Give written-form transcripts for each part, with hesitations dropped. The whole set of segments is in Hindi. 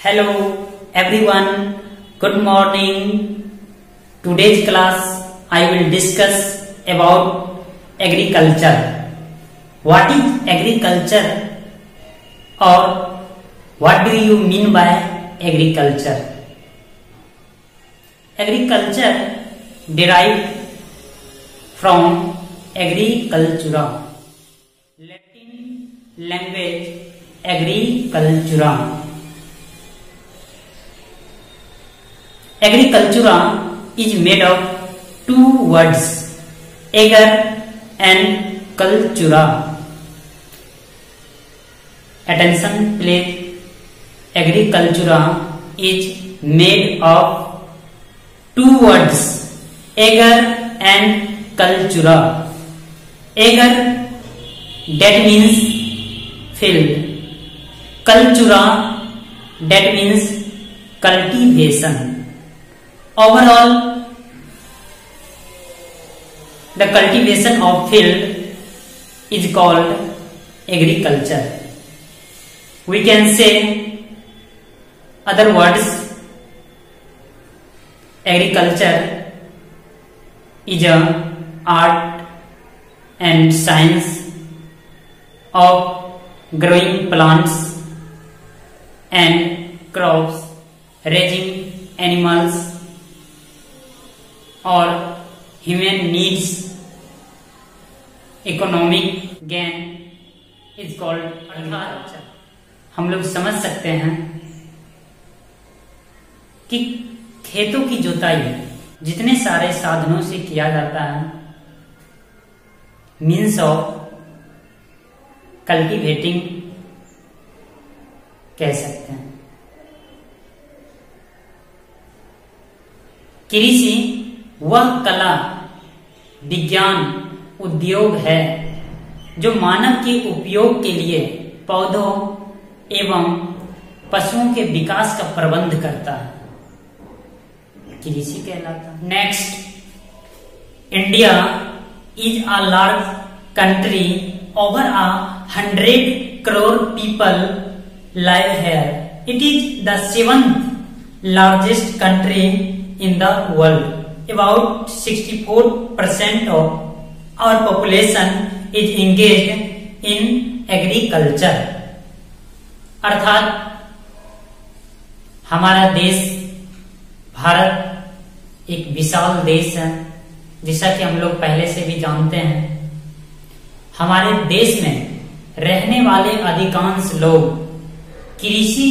Hello everyone, good morning. Today's class I will discuss about agriculture. What is agriculture or what do you mean by agriculture? Agriculture derived from agricultura, Latin language agricultura. Agricultura is made of two words, ager and cultura. Attention please. Agricultura is made of two words, ager and cultura. Ager, that means field. Cultura, that means cultivation. Overall, the cultivation of field is called agriculture. We can say other words, agriculture is an art and science of growing plants and crops, raising animals or human needs. Economic gain is called agriculture. हम लोग समझ सकते हैं कि खेतों की जुताई जितने सारे साधनों से किया जाता है, मीन्स ऑफ कल्टीवेटिंग कह सकते हैं। कृषि वह कला, विज्ञान, उद्योग है जो मानव के उपयोग के लिए पौधों एवं पशुओं के विकास का प्रबंध करता है, कृषि कहलाता है। Next, India is a large country, over 100 crore people live here. It is the 7th largest country in the world. About 64% of our population is engaged in agriculture. अर्थात हमारा देश भारत एक विशाल देश है, जैसा कि हम लोग पहले से भी जानते हैं। हमारे देश में रहने वाले अधिकांश लोग कृषि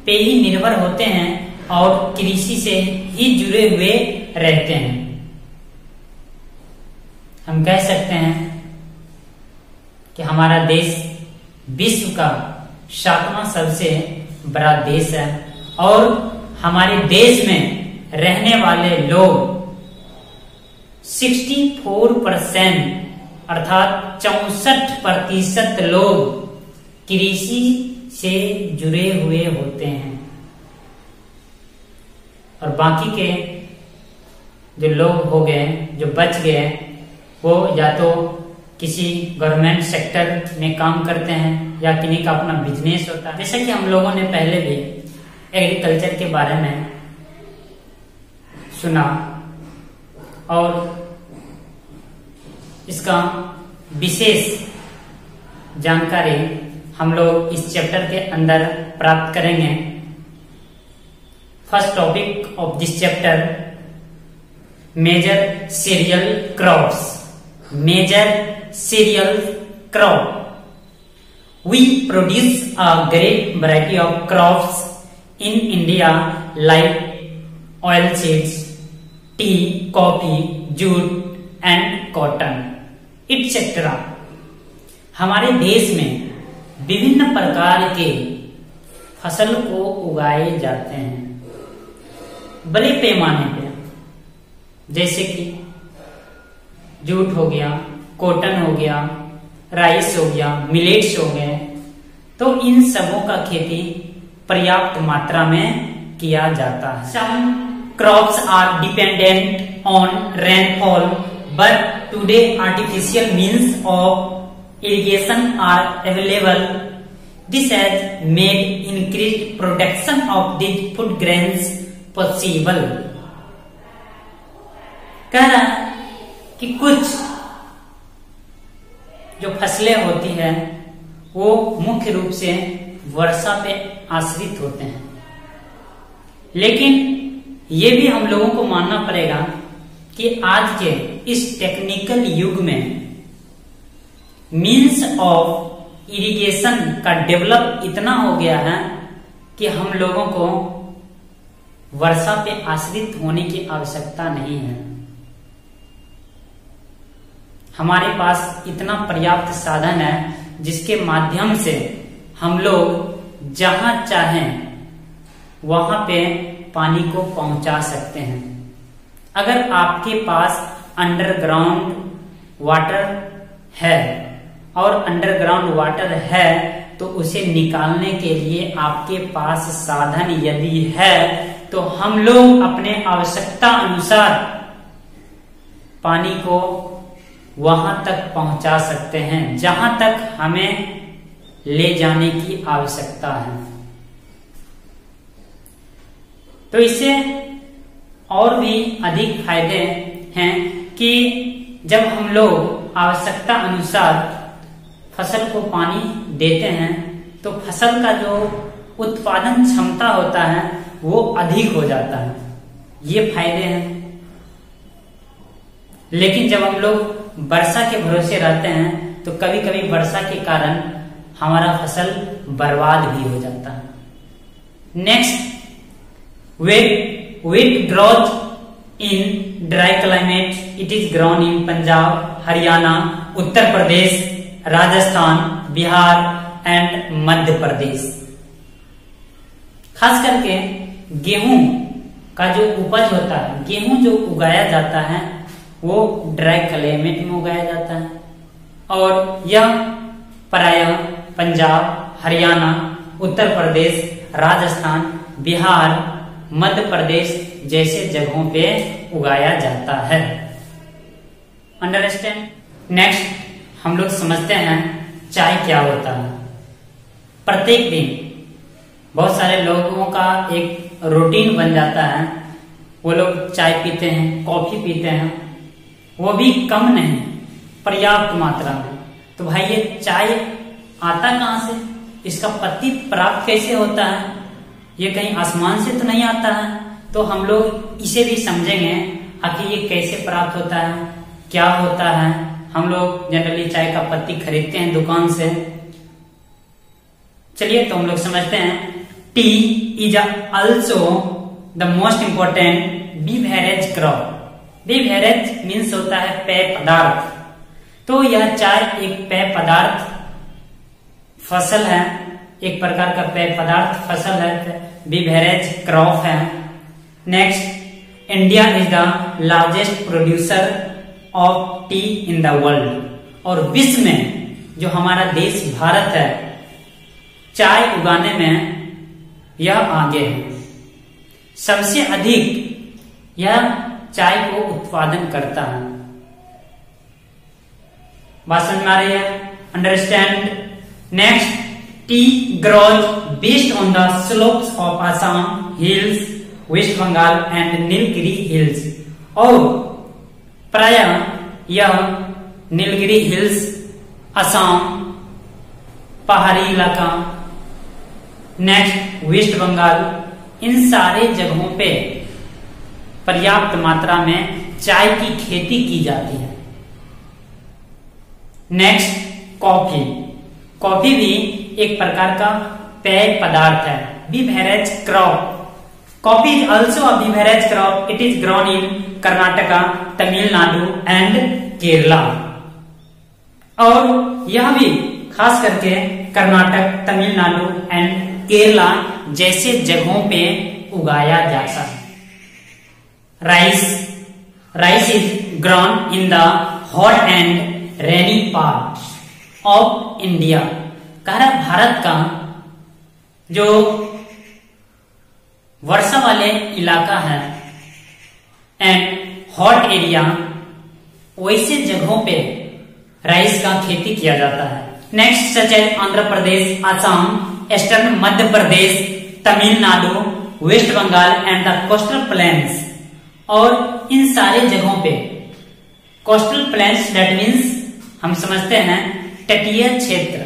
पे ही निर्भर होते हैं और कृषि से ही जुड़े हुए रहते हैं। हम कह सकते हैं कि हमारा देश विश्व का 7वां सबसे बड़ा देश है और हमारे देश में रहने वाले लोग 64% अर्थात 64% लोग कृषि से जुड़े हुए होते हैं और बाकी के जो लोग हो गए, जो बच गए, वो या तो किसी गवर्नमेंट सेक्टर में काम करते हैं या किन्हीं का अपना बिजनेस होता है। जैसे कि हम लोगों ने पहले भी एग्रीकल्चर के बारे में सुना और इसका विशेष जानकारी हम लोग इस चैप्टर के अंदर प्राप्त करेंगे। First topic of this chapter, major cereal crops. Major cereal crop. We produce a great variety of crops in India like oilseeds, tea, coffee, jute and cotton, etc. हमारे देश में विभिन्न प्रकार के फसल को उगाए जाते हैं बड़े पैमाने पे, जैसे कि जूट हो गया, कॉटन हो गया, राइस हो गया, मिलेट्स हो गए। तो इन सबों का खेती पर्याप्त मात्रा में किया जाता है। Some crops are dependent on rainfall but today artificial means of irrigation are available this has made increase production of this food grains possible. कह रहा है कि कुछ जो फसलें होती है वो मुख्य रूप से वर्षा पे आश्रित होते हैं, लेकिन ये भी हम लोगों को मानना पड़ेगा कि आज के इस टेक्निकल युग में मीन्स ऑफ इरिगेशन का डेवलप इतना हो गया है कि हम लोगों को वर्षा पे आश्रित होने की आवश्यकता नहीं है। हमारे पास इतना पर्याप्त साधन है जिसके माध्यम से हम लोग जहां चाहें वहां पे पानी को पहुंचा सकते हैं। अगर आपके पास अंडरग्राउंड वाटर है और अंडरग्राउंड वाटर है तो उसे निकालने के लिए आपके पास साधन यदि है तो हम लोग अपने आवश्यकता अनुसार पानी को वहां तक पहुंचा सकते हैं जहां तक हमें ले जाने की आवश्यकता है। तो इससे और भी अधिक फायदे हैं कि जब हम लोग आवश्यकता अनुसार फसल को पानी देते हैं तो फसल का जो उत्पादन क्षमता होता है वो अधिक हो जाता है। ये फायदे हैं। लेकिन जब हम लोग वर्षा के भरोसे रहते हैं तो कभी कभी वर्षा के कारण हमारा फसल बर्बाद भी हो जाता है। Next, wheat grows in dry climate. It is grown in Punjab, Haryana, Uttar Pradesh, Rajasthan, Bihar and Madhya Pradesh. खास करके गेहूं का जो उपज होता है, गेहूं जो उगाया जाता है वो ड्राई क्लाइमेट में उगाया जाता है और यह प्रायः पंजाब, हरियाणा, उत्तर प्रदेश, राजस्थान, बिहार, मध्य प्रदेश जैसे जगहों पे उगाया जाता है। अंडरस्टैंड? नेक्स्ट हम लोग समझते हैं चाय क्या होता है। प्रत्येक दिन बहुत सारे लोगों का एक रूटीन बन जाता है, वो लोग चाय पीते हैं, कॉफी पीते हैं, वो भी कम नहीं, पर्याप्त मात्रा में। तो भाई ये चाय आता कहां से, इसका पत्ती प्राप्त कैसे होता है? ये कहीं आसमान से तो नहीं आता है। तो हम लोग इसे भी समझेंगे आखिर ये कैसे प्राप्त होता है, क्या होता है। हम लोग जनरली चाय का पत्ती खरीदते हैं दुकान से। चलिए तो हम लोग समझते हैं। T is also the most important beverage crop. Beverage means होता है पेय पदार्थ। तो यह चाय एक पेय पदार्थ फसल है, एक प्रकार का पेय पदार्थ फसल है, बीवरेज क्रॉप है। Next, India is the largest producer of T in the world. और विश्व में जो हमारा देश भारत है, चाय उगाने में यह आगे है। सबसे अधिक यह चाय को उत्पादन करता है। बात समझ में आ रही है? Understand? Next, tea grows based on the slopes of Assam hills, West Bengal and Nilgiri hills. और प्रायः यह नीलगिरी हिल्स, असम, पहाड़ी इलाका, नेक्स्ट वेस्ट बंगाल, इन सारे जगहों पे पर्याप्त मात्रा में चाय की खेती की जाती है। Next, coffee. कॉफी भी एक प्रकार का पेय पदार्थ है, beverage crop. Coffee is also a beverage crop. It is grown in Karnataka, Tamil Nadu and Kerala. और यह भी खास करके कर्नाटक, तमिलनाडु एंड केरला जैसे जगहों पे उगाया जाता है। Rice is grown in the hot and rainy part of India. कह रहा भारत का जो वर्षा वाले इलाका है एंड हॉट एरिया, वैसे जगहों पे राइस का खेती किया जाता है। Next such as Andhra Pradesh, Assam, eastern Madhya Pradesh, Tamil Nadu, West Bengal and the coastal plains. और इन सारे जगहों पे कोस्टल प्लेन्स दैट मीन्स हम समझते हैं तटीय क्षेत्र,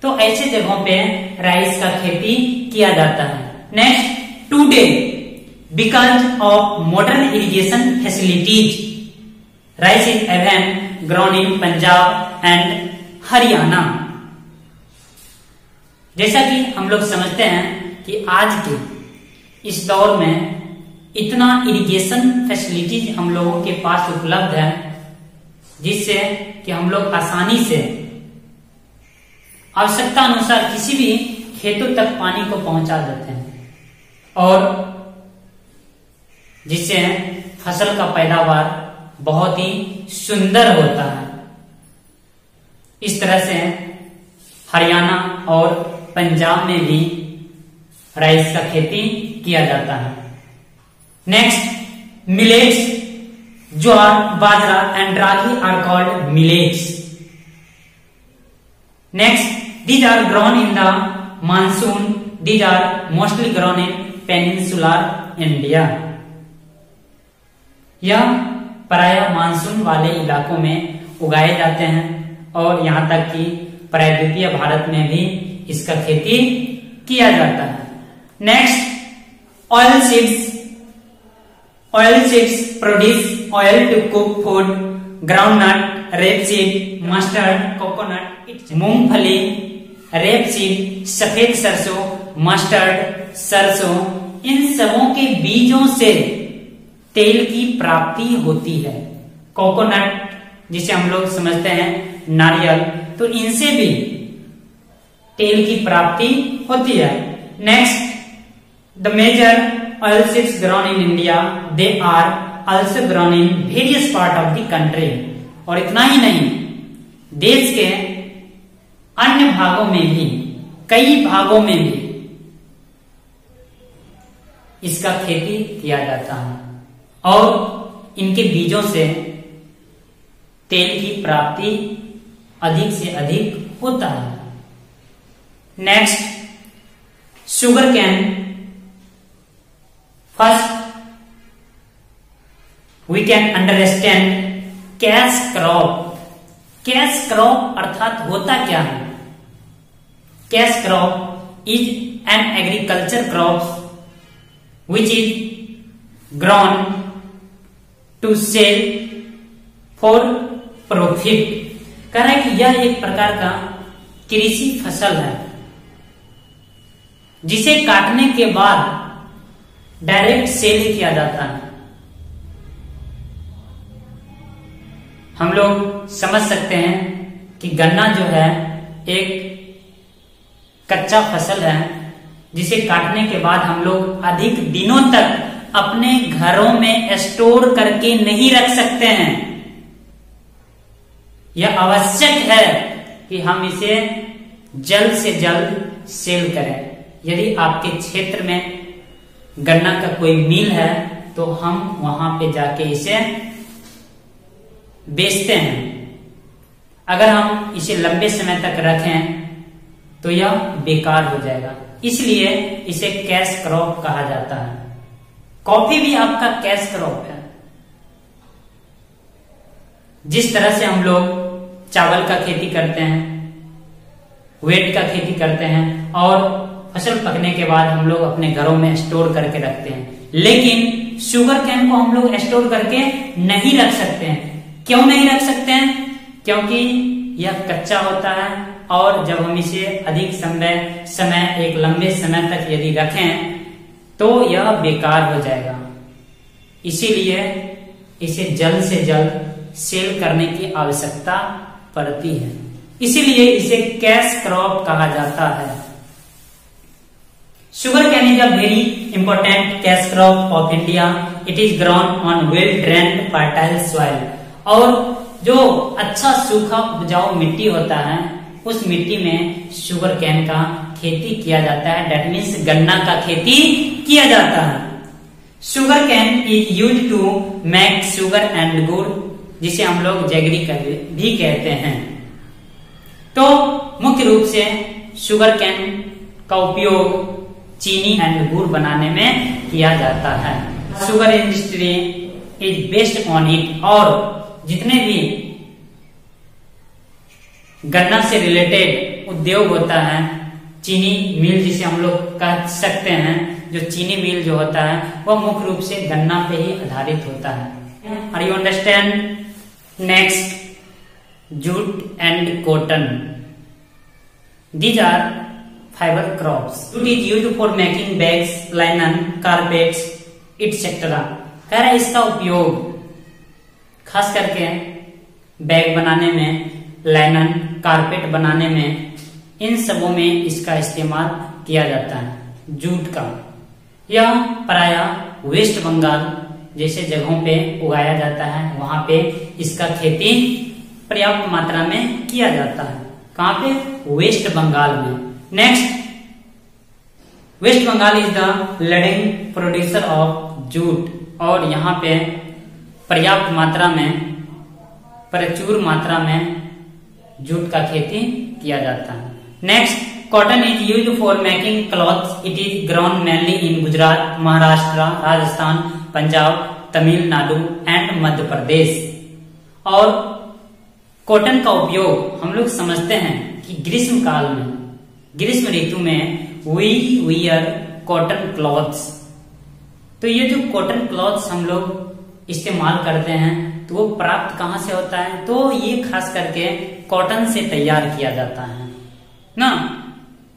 तो ऐसे जगहों पे राइस का खेती किया जाता है। Next, today because of modern irrigation facilities rice is even grown in Punjab and Haryana. जैसा कि हम लोग समझते हैं कि आज के इस दौर में इतना इरिगेशन फैसिलिटीज हम लोगों के पास उपलब्ध है, जिससे कि हम लोग आसानी से आवश्यकता अनुसार किसी भी खेतों तक पानी को पहुंचा देते हैं और जिससे फसल का पैदावार बहुत ही सुंदर होता है। इस तरह से हरियाणा और पंजाब में भी राइस का खेती किया जाता है। Next, millets, jowar, bajra and ragi are called millets. Next, these are grown in the monsoon. These are mostly grown in peninsular India. यह प्रायः मानसून वाले इलाकों में उगाए जाते हैं और यहाँ तक कि प्रायद्वीपीय भारत में भी इसका खेती किया जाता है। Next, oil seeds produce oil to cook food, groundnut, rapeseed, mustard, coconut, मूंगफली, रेपसीड, सफेद सरसों, मस्टर्ड, सरसों, इन सबों के बीजों से तेल की प्राप्ति होती है। कोकोनट जिसे हम लोग समझते हैं नारियल, तो इनसे भी तेल की प्राप्ति होती है। Next, the major oil seeds grown in India, they are also grown in various part of the country. और इतना ही नहीं, देश के अन्य भागों में भी, कई भागों में भी इसका खेती किया जाता है और इनके बीजों से तेल की प्राप्ति अधिक से अधिक होता है। Next, sugar cane. First we can understand cash crop. Cash crop अर्थात होता क्या है? Cash crop is an agriculture crop which is grown to sell for profit. कह रहा है कि यह एक प्रकार का कृषि फसल है जिसे काटने के बाद डायरेक्ट सेल किया जाता है। हम लोग समझ सकते हैं कि गन्ना जो है एक कच्चा फसल है जिसे काटने के बाद हम लोग अधिक दिनों तक अपने घरों में स्टोर करके नहीं रख सकते हैं। यह आवश्यक है कि हम इसे जल्द से जल्द सेल करें। यदि आपके क्षेत्र में गन्ना का कोई मिल है तो हम वहां पे जाके इसे बेचते हैं। अगर हम इसे लंबे समय तक रखें तो यह बेकार हो जाएगा, इसलिए इसे कैश क्रॉप कहा जाता है। कॉफी भी आपका कैश क्रॉप है। जिस तरह से हम लोग चावल का खेती करते हैं, व्हीट का खेती करते हैं और फसल पकने के बाद हम लोग अपने घरों में स्टोर करके रखते हैं, लेकिन शुगर कैन को हम लोग स्टोर करके नहीं रख सकते हैं। क्यों नहीं रख सकते हैं? क्योंकि यह कच्चा होता है और जब हम इसे अधिक समय एक लंबे समय तक यदि रखें तो यह बेकार हो जाएगा। इसीलिए इसे जल्द से जल्द सेल करने की आवश्यकता पड़ती है, इसीलिए इसे कैश क्रॉप कहा जाता है। Sugar cane is a very important cash crop of India. It is grown on well drained fertile soil. और जो अच्छा सूखा उपजाऊ मिट्टी होता है उस मिट्टी में शुगर कैन का खेती किया जाता है। दैट मीन्स गन्ना का खेती किया जाता है। Sugar cane is use to make sugar and गुड़, जिसे हम लोग जैगरी भी कहते हैं। तो रूप से शुगर कैन का उपयोग चीनी एंड गुड़ बनाने में किया जाता है। Sugar industry is based on it, और जितने भी गन्ना से रिलेटेड उद्योग होता है, चीनी मिल जिसे हम लोग कह सकते हैं, जो चीनी मिल जो होता है वह मुख्य रूप से गन्ना पे ही आधारित होता है। Are you understand? Next, jute and cotton, these are fibre crops. Jute is used for making bags, linen, carpets etcetera. कह रहा है इसका उपयोग खास करके बैग बनाने में, लाइनन, कारपेट बनाने में, इन सबों में इसका इस्तेमाल किया जाता है जूट का। यह प्रायः वेस्ट बंगाल जैसे जगहों पे उगाया जाता है, वहां पे इसका खेती पर्याप्त मात्रा में किया जाता है। कहां पे? वेस्ट बंगाल में। Next, West Bengal is the leading producer of jute, और यहाँ पे पर्याप्त मात्रा में, प्रचुर मात्रा में जूट का खेती किया जाता है। Next, cotton is used for making clothes. It is grown mainly in Gujarat, Maharashtra, Rajasthan, Punjab, Tamil Nadu and Madhya Pradesh. और कॉटन का उपयोग हम लोग समझते हैं कि ग्रीष्म काल में, ग्रीष्म ऋतु में वी वियर कॉटन क्लॉथ्स। तो ये जो कॉटन क्लॉथ्स हम लोग इस्तेमाल करते हैं तो वो प्राप्त कहां से होता है? तो ये खास करके कॉटन से तैयार किया जाता है ना।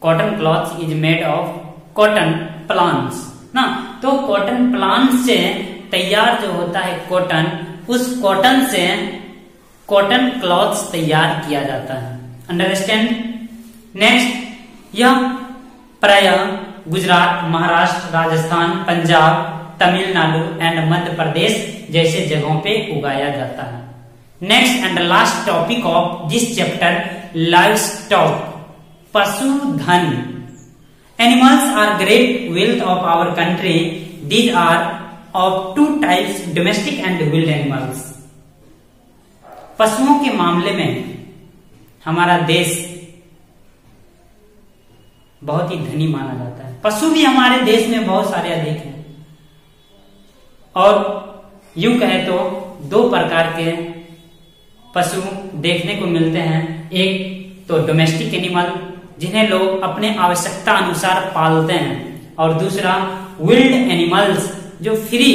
Cotton cloth is made of cotton plants ना। तो कॉटन प्लांट से तैयार जो होता है कॉटन, उस कॉटन से कॉटन क्लॉथ्स तैयार किया जाता है। अंडरस्टैंड? नेक्स्ट, यह प्रायः गुजरात, महाराष्ट्र, राजस्थान, पंजाब, तमिलनाडु एंड मध्य प्रदेश जैसे जगहों पे उगाया जाता है। Next and last topic of this chapter, livestock, पशुधन। Animals are great wealth of our country. These are of two types, domestic and wild animals. पशुओं के मामले में हमारा देश बहुत ही धनी माना जाता है। पशु भी हमारे देश में बहुत सारे अधिक हैं, और यूं कहे तो दो प्रकार के पशु देखने को मिलते हैं। एक तो डोमेस्टिक एनिमल जिन्हें लोग अपने आवश्यकता अनुसार पालते हैं, और दूसरा विल्ड एनिमल्स जो फ्री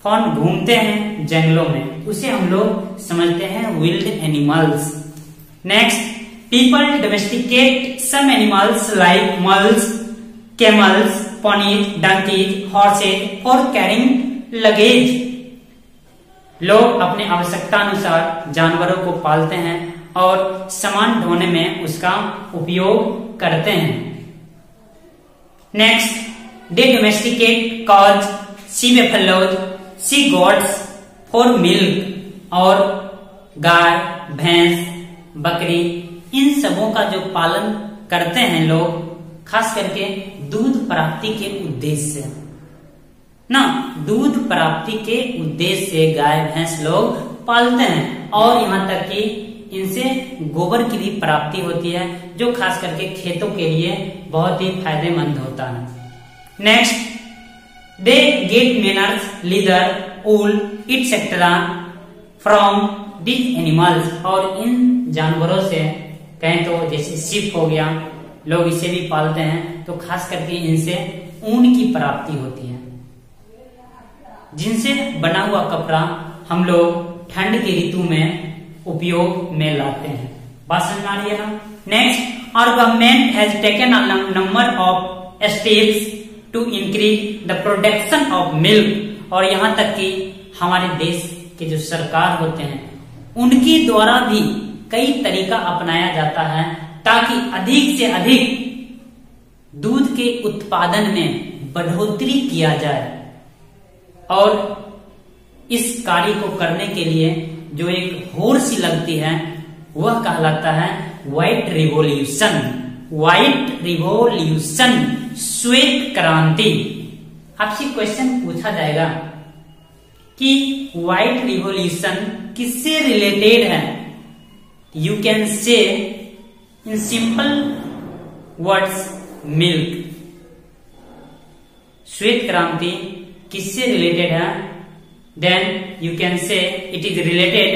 फॉर्म घूमते हैं जंगलों में, उसे हम लोग समझते हैं wild animals. Next, people domesticate some animals like mules, camels, ponies, donkeys, horses for carrying luggage. लोग अपने आवश्यकता अनुसार जानवरों को पालते हैं और सामान ढोने में उसका उपयोग करते हैं। Next, they domesticate cows, see buffaloes, see goats for milk. और गाय, भैंस, बकरी, इन सबों का जो पालन करते हैं लोग, खास करके दूध प्राप्ति के उद्देश्य से ना, दूध प्राप्ति के उद्देश्य से गाय भैंस लोग पालते हैं, और यहाँ तक कि इनसे गोबर की भी प्राप्ति होती है, जो खास करके खेतों के लिए बहुत ही फायदेमंद होता है। Next, they get manners, leather, wool etcetera from this animals. और इन जानवरों से कहें तो जैसे शिप हो गया, लोग इसे भी पालते हैं, तो खास करके इनसे ऊन की प्राप्ति होती है, जिनसे बना हुआ कपड़ा हम लोग ठंड की ऋतु में उपयोग में लाते हैं। बात समझ में आ रही है ना? Next, our government has taken a number of steps to increase the production of milk. और यहाँ तक कि हमारे देश के जो सरकार होते हैं, उनके द्वारा भी कई तरीका अपनाया जाता है ताकि अधिक से अधिक दूध के उत्पादन में बढ़ोतरी किया जाए। और इस कार्य को करने के लिए जो एक होड़ सी लगती है, वह कहलाता है व्हाइट रिवॉल्यूशन। व्हाइट रिवॉल्यूशन, श्वेत क्रांति। आपसे क्वेश्चन पूछा जाएगा कि व्हाइट रिवॉल्यूशन किससे रिलेटेड है? यू कैन से इन सिंपल वर्ड्स मिल्क। श्वेत क्रांति किससे रिलेटेड है? Then you can say it is related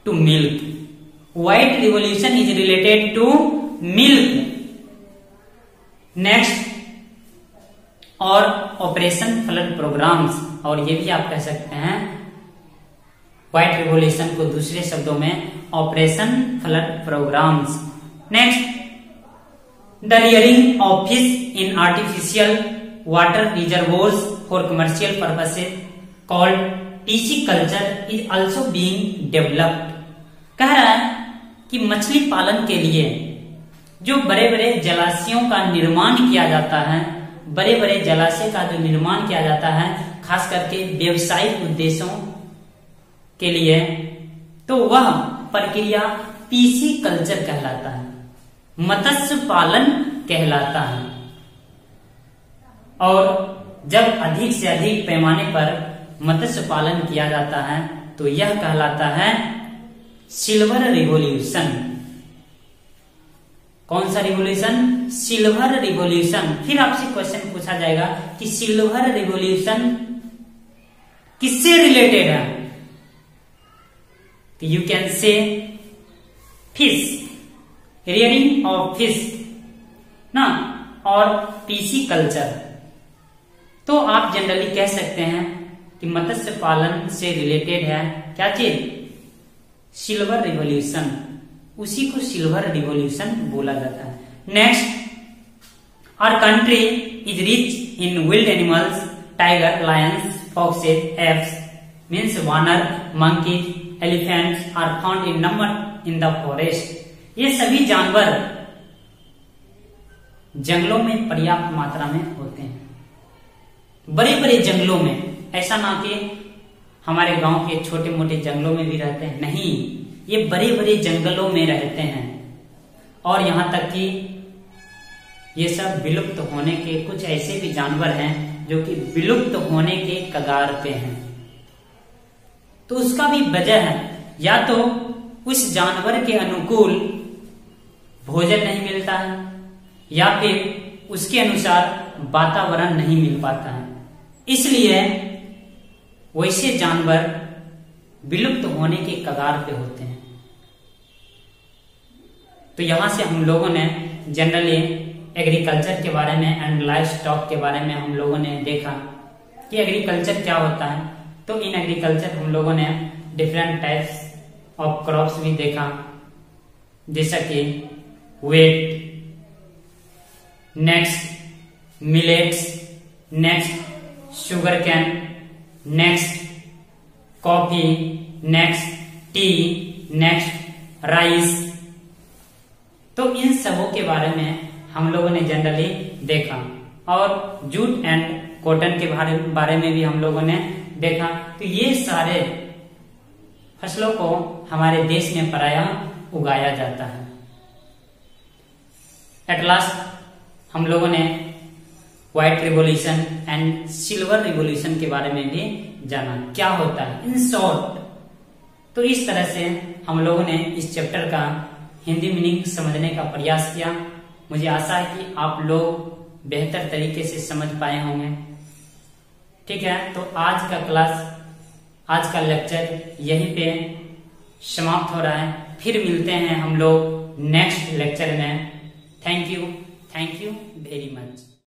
to milk. White revolution is related to milk. Next, और ऑपरेशन फ्लड प्रोग्राम्स, और ये भी आप कह सकते हैं व्हाइट रिवॉल्यूशन को दूसरे शब्दों में operation flood programs. Next, the rearing of fish in artificial water reservoirs for commercial purposes called pisciculture is also being developed. कह रहा है कि मछली पालन के लिए जो बड़े बड़े जलाशयों का निर्माण किया जाता है, बड़े बड़े जलाशय का जो निर्माण किया जाता है खास करके व्यवसायिक उद्देश्यों के लिए, तो वह प्रक्रिया पीसी कल्चर कहलाता है, मत्स्य पालन कहलाता है। और जब अधिक से अधिक पैमाने पर मत्स्य पालन किया जाता है तो यह कहलाता है सिल्वर रिवॉल्यूशन। कौन सा रिवॉल्यूशन? Silver revolution. फिर आपसे क्वेश्चन पूछा जाएगा कि सिल्वर रिवॉल्यूशन किससे रिलेटेड है? तो यू कैन से फिश, रियरिंग ऑफ फिश ना, और पीसी कल्चर। तो आप जनरली कह सकते हैं कि मत्स्य पालन से रिलेटेड है क्या चीज? Silver revolution. उसी को सिल्वर रिवॉल्यूशन बोला जाता है। Next, our country is rich in wild animals, tiger, lions, foxes, apes means वानर, monkeys, elephants are found in number in the forest. ये सभी जानवर जंगलों में पर्याप्त मात्रा में होते हैं, बड़े बड़े जंगलों में। ऐसा ना कि हमारे गांव के छोटे मोटे जंगलों में भी रहते हैं, नहीं, ये बड़े बड़े जंगलों में रहते हैं। और यहां तक कि ये सब विलुप्त होने के कुछ ऐसे भी जानवर हैं जो कि विलुप्त होने के कगार पे हैं। तो उसका भी वजह है, या तो उस जानवर के अनुकूल भोजन नहीं मिलता है, या फिर उसके अनुसार वातावरण नहीं मिल पाता है, इसलिए वैसे जानवर विलुप्त होने के कगार पे होते हैं। तो यहां से हम लोगों ने जनरली एग्रीकल्चर के बारे में एंड लाइफ स्टॉक के बारे में हम लोगों ने देखा कि एग्रीकल्चर क्या होता है। तो इन एग्रीकल्चर हम लोगों ने डिफरेंट टाइप्स ऑफ क्रॉप्स भी देखा, जैसा कि wheat, next millets, next sugar cane, next coffee, next tea, next rice. तो इन सबों के बारे में हम लोगों ने जनरली देखा। और जूट एंड कॉटन के बारे में भी हम लोगों ने देखा। तो ये सारे फसलों को हमारे देश में प्रायः उगाया जाता है। एट लास्ट हम लोगों ने white revolution and silver revolution के बारे में भी जाना, क्या होता है इन शॉर्ट। तो इस तरह से हम लोगों ने इस चैप्टर का हिंदी मीनिंग समझने का प्रयास किया। मुझे आशा है कि आप लोग बेहतर तरीके से समझ पाए होंगे। ठीक है, तो आज का क्लास, आज का लेक्चर यहीं पे समाप्त हो रहा है। फिर मिलते हैं हम लोग नेक्स्ट लेक्चर में। Thank you very much.